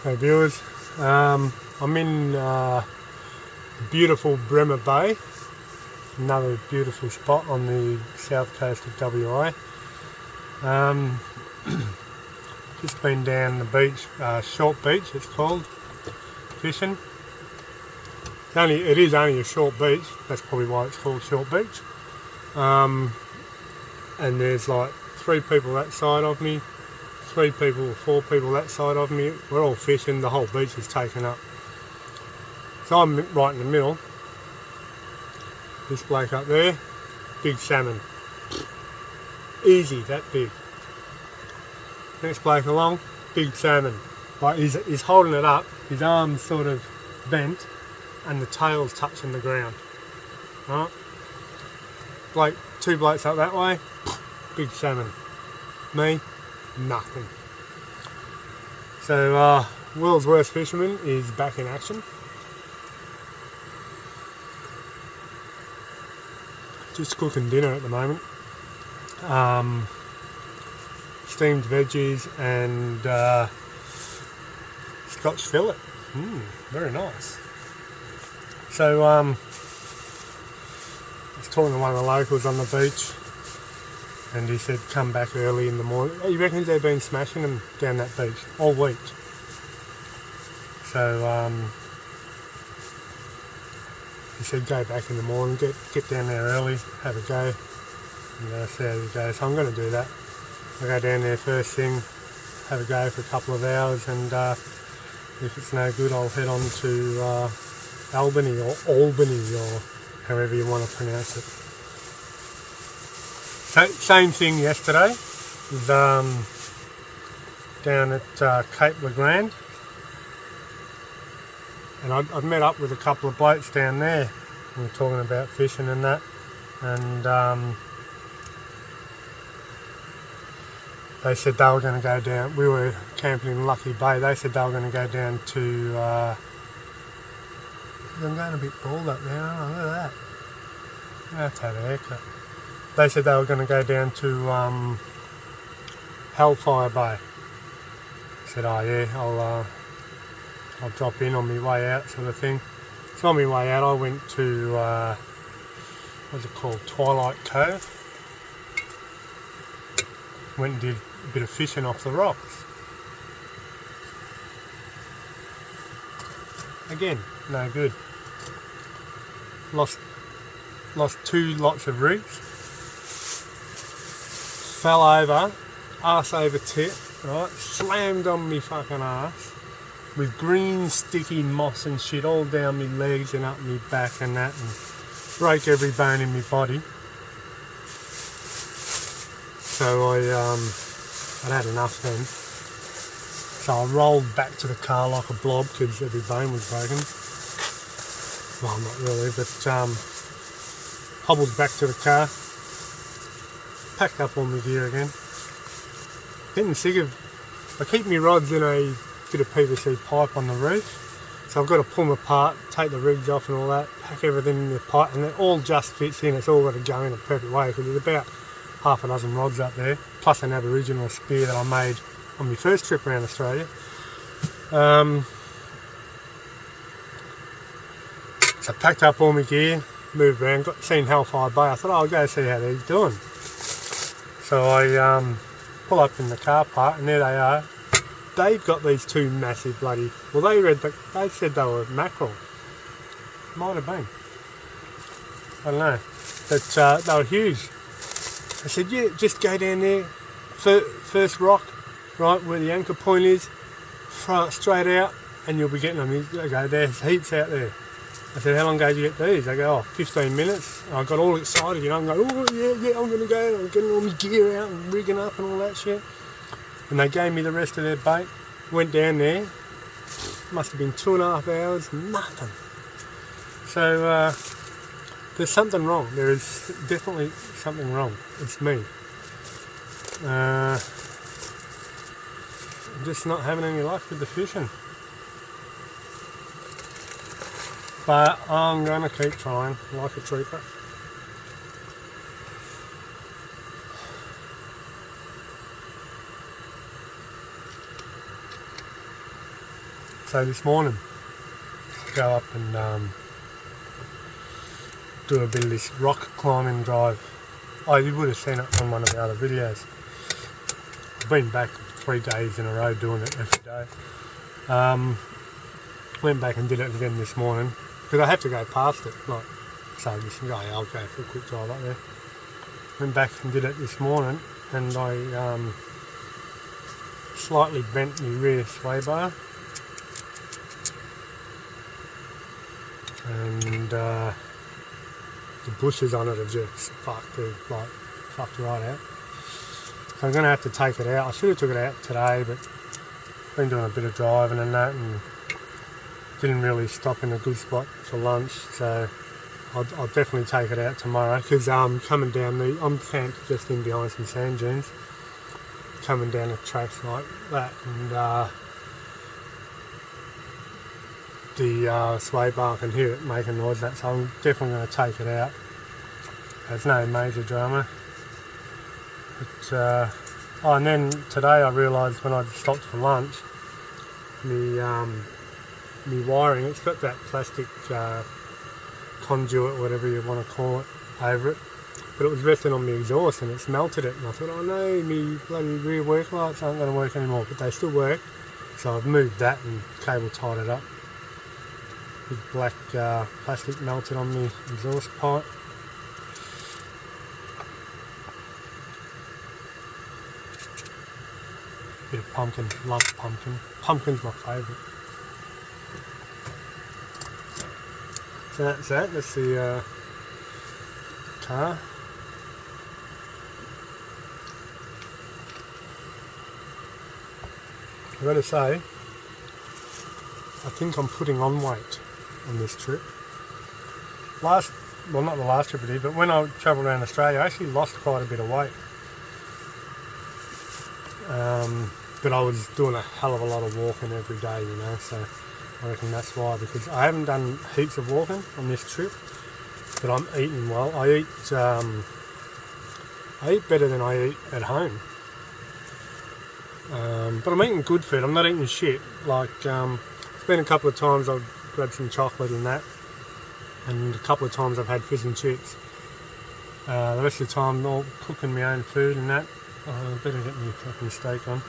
Hey viewers, I'm in beautiful Bremer Bay, another beautiful spot on the south coast of WA. Just been down the beach, Short Beach it's called, fishing. It is only a short beach, that's probably why it's called Short Beach. And there's like 3 people that side of me, 3 people or 4 people that side of me. We're all fishing, the whole beach is taken up. So I'm right in the middle. This bloke up there, big salmon. Easy, that big. Next bloke along, big salmon. Like he's holding it up, his arm's sort of bent and the tail's touching the ground. Right? 2 blokes up that way, big salmon. Me, nothing. So world's worst fisherman is back in action. Just cooking dinner at the moment. Steamed veggies and Scotch fillet. Very nice. So I was talking to one of the locals on the beach, and he said come back early in the morning. He reckons they've been smashing them down that beach all week. So he said go back in the morning, get down there early, have a go, and see how you go. So I'm going to do that. I'll go down there first thing, have a go for a couple of hours, and if it's no good I'll head on to Albany or however you want to pronounce it. Same thing yesterday, was down at Cape Le Grand, and I've met up with a couple of blokes down there. We were talking about fishing and that, and they said they were going to go down. We were camping in Lucky Bay. They said they were going to go down to I'm going a bit bald up there, aren't I? Look at that. I have to have a haircut. They said they were going to go down to Hellfire Bay. I said, oh yeah, I'll drop in on my way out, sort of thing. So on my way out I went to, what's it called, Twilight Cove. Went and did a bit of fishing off the rocks. Again, no good. Lost 2 lots of rigs. Fell over, arse over tit, right? Slammed on me fucking arse with green sticky moss and shit all down me legs and up me back and that, and broke every bone in my body. So I'd had enough then. So I rolled back to the car like a blob because every bone was broken. Well, not really, but hobbled back to the car, packed up all my gear again. Getting sick of, I keep my rods in a bit of PVC pipe on the roof, so I've got to pull them apart, take the rigs off and all that, pack everything in the pipe, and it all just fits in. It's all got to go in a perfect way because there's about half a dozen rods up there, plus an Aboriginal spear that I made on my first trip around Australia. So I packed up all my gear, moved around, seen Hellfire Bay. I thought, I'll go see how they're doing. So I pull up in the car park, and there they are. They've got these 2 massive bloody, well they said they were mackerel. Might have been. I don't know. But they were huge. I said, yeah, just go down there, first rock, right where the anchor point is, throw it straight out and you'll be getting them. They go, there's heaps out there. I said, how long ago did you get these? They go, 15 minutes. And I got all excited, I'm going, oh yeah, I'm going to go. I'm getting all my gear out and rigging up and all that shit. And they gave me the rest of their bait. Went down there, must have been 2.5 hours, nothing. So there's something wrong. There is definitely something wrong. It's me. I'm just not having any luck with the fishing. But I'm going to keep trying like a trooper. So this morning, go up and do a bit of this rock climbing drive. Oh, you would have seen it on one of the other videos. I've been back 3 days in a row doing it every day. Went back and did it again this morning because I have to go past it. Like, so this guy, I'll go for a quick drive up there. Went back and did it this morning, and I slightly bent my rear sway bar, and the bushes on it are just fucked right out. So I'm going to have to take it out. I should have took it out today, but been doing a bit of driving and that, and didn't really stop in a good spot for lunch. So I'll definitely take it out tomorrow because coming down I'm camped just in behind some sand dunes, coming down the tracks like that, and the sway bar can hear it making noise. So I'm definitely going to take it out. There's no major drama. But, and then today I realised when I stopped for lunch, me wiring, it's got that plastic conduit, whatever you want to call it, over it, but it was resting on the exhaust and it's melted it, and I thought, oh no, me bloody rear work lights aren't going to work anymore, but they still work. So I've moved that and cable tied it up. Big black plastic melted on the exhaust pipe. Bit of pumpkin, love pumpkin. Pumpkin's my favourite. So that's that, that's the car. I've got to say, I think I'm putting on weight on this trip. Well, not the last trip I did, but when I travelled around Australia, I actually lost quite a bit of weight. But I was doing a hell of a lot of walking every day, you know, so I reckon that's why, because I haven't done heaps of walking on this trip, but I'm eating well. I eat better than I eat at home. But I'm eating good food, I'm not eating shit. Like, it's been a couple of times I've grabbed some chocolate and that, and a couple of times I've had fish and chips. The rest of the time I'm all cooking my own food and that. I better get my fucking steak on.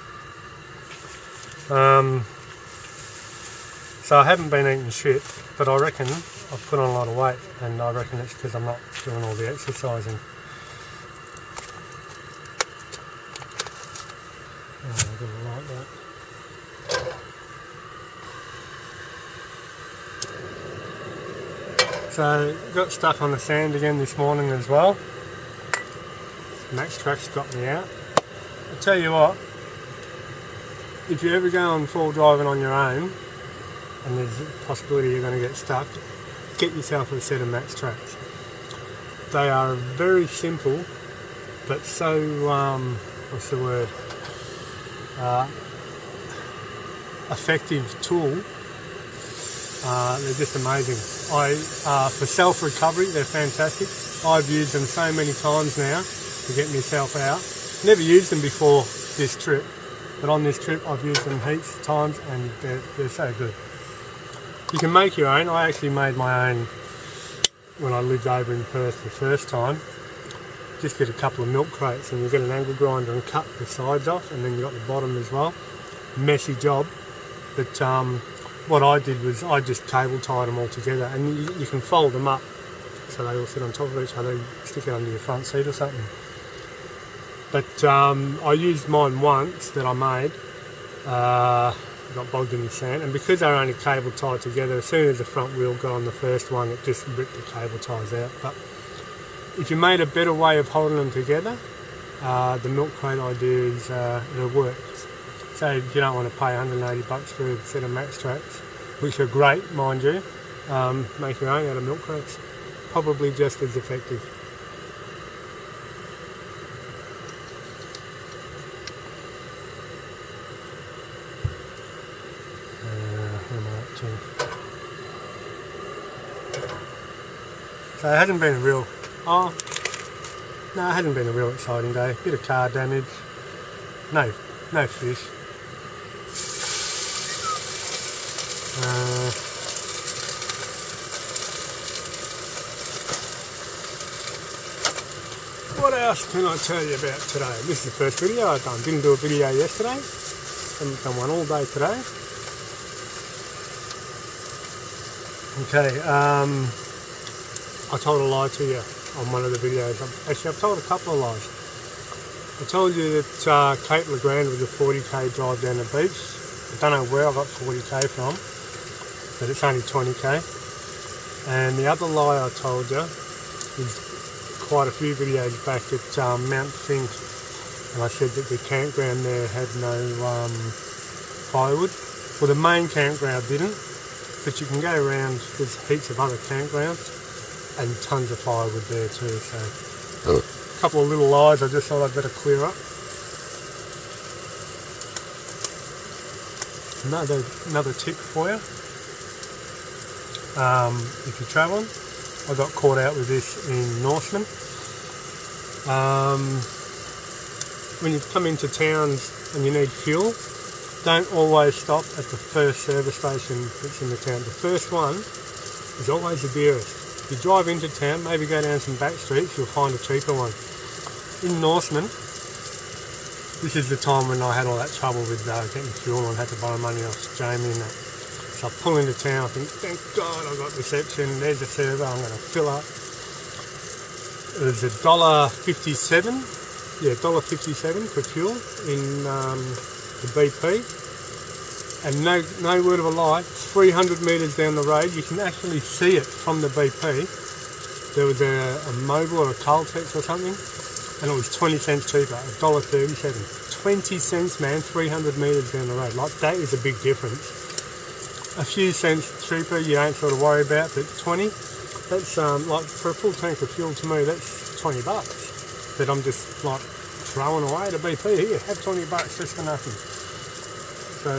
So I haven't been eating shit, but I reckon I've put on a lot of weight, and I reckon it's because I'm not doing all the exercising. Oh, I didn't like that. So got stuck on the sand again this morning as well. Max Track's got me out. I tell you what, if you ever go on full driving on your own and there's a possibility you're going to get stuck, get yourself a set of Max Tracks. They are a very simple but so, what's the word, effective tool. They're just amazing. For self-recovery, they're fantastic. I've used them so many times now to get myself out. Never used them before this trip, but on this trip I've used them heaps of times, and they're so good. You can make your own. I actually made my own when I lived over in Perth the first time. Just get a couple of milk crates and you get an angle grinder and cut the sides off, and then you got the bottom as well. Messy job, but what I did was I just cable tied them all together, and you can fold them up so they all sit on top of each other. You stick it under your front seat or something. But I used mine once that I made, got bogged in the sand, and because they were only cable tied together, as soon as the front wheel got on the first one, it just ripped the cable ties out. But if you made a better way of holding them together, the milk crate idea is it'll work. So if you don't want to pay $180 for a set of Max Tracks, which are great, mind you, make your own out of milk crates. Probably just as effective. Where am I up to? So it hasn't been a real, it hasn't been a real exciting day. Bit of car damage, no fish. What else can I tell you about today? This is the first video I've done. Didn't do a video yesterday. Haven't done one all day today. Okay, I told a lie to you on one of the videos. Actually, I've told a couple of lies. I told you that Cape Legrand was a 40k drive down the beach. I don't know where I got 40k from, but it's only 20k. And the other lie I told you is quite a few videos back at Mount Finke, and I said that the campground there had no firewood. Well, the main campground didn't, but you can go around, there's heaps of other campgrounds and tons of firewood there too. So a couple of little lies I just thought I'd better clear up. Another tip for you, if you're travelling, I got caught out with this in Norseman. When you come into towns and you need fuel, don't always stop at the first service station that's in the town. The first one is always the dearest. If you drive into town, maybe go down some back streets, you'll find a cheaper one. In Norseman, this is the time when I had all that trouble with getting fuel and had to borrow money off Jamie and that. So I pull into town, I think, thank God I got reception, there's a server, I'm going to fill up. It was $1.57, yeah, $1.57 for fuel in the BP. And no word of a lie, 300 metres down the road, you can actually see it from the BP. There was a Mobil or a Caltex or something, and it was 20 cents cheaper, $1.37. 20 cents, man, 300 metres down the road. Like, that is a big difference. A few cents cheaper you don't sort of worry about, but 20, that's like for a full tank of fuel to me, that's $20 that I'm just like throwing away to BP. Here, have $20 just for nothing. So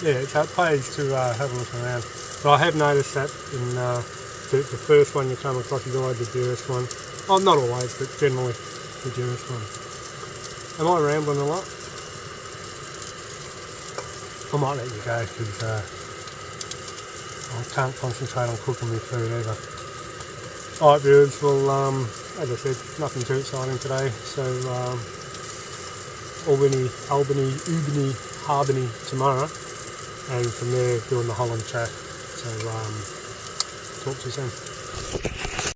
yeah, so it pays to have a look around. But I have noticed that in the first one you come across is always the dearest one. Oh, not always, but generally the dearest one. Am I rambling a lot? I might let you go because I can't concentrate on cooking my food either. Alright viewers, well as I said, nothing too exciting today, so Albany, Harbany tomorrow, and from there doing the Holland track, so talk to you soon.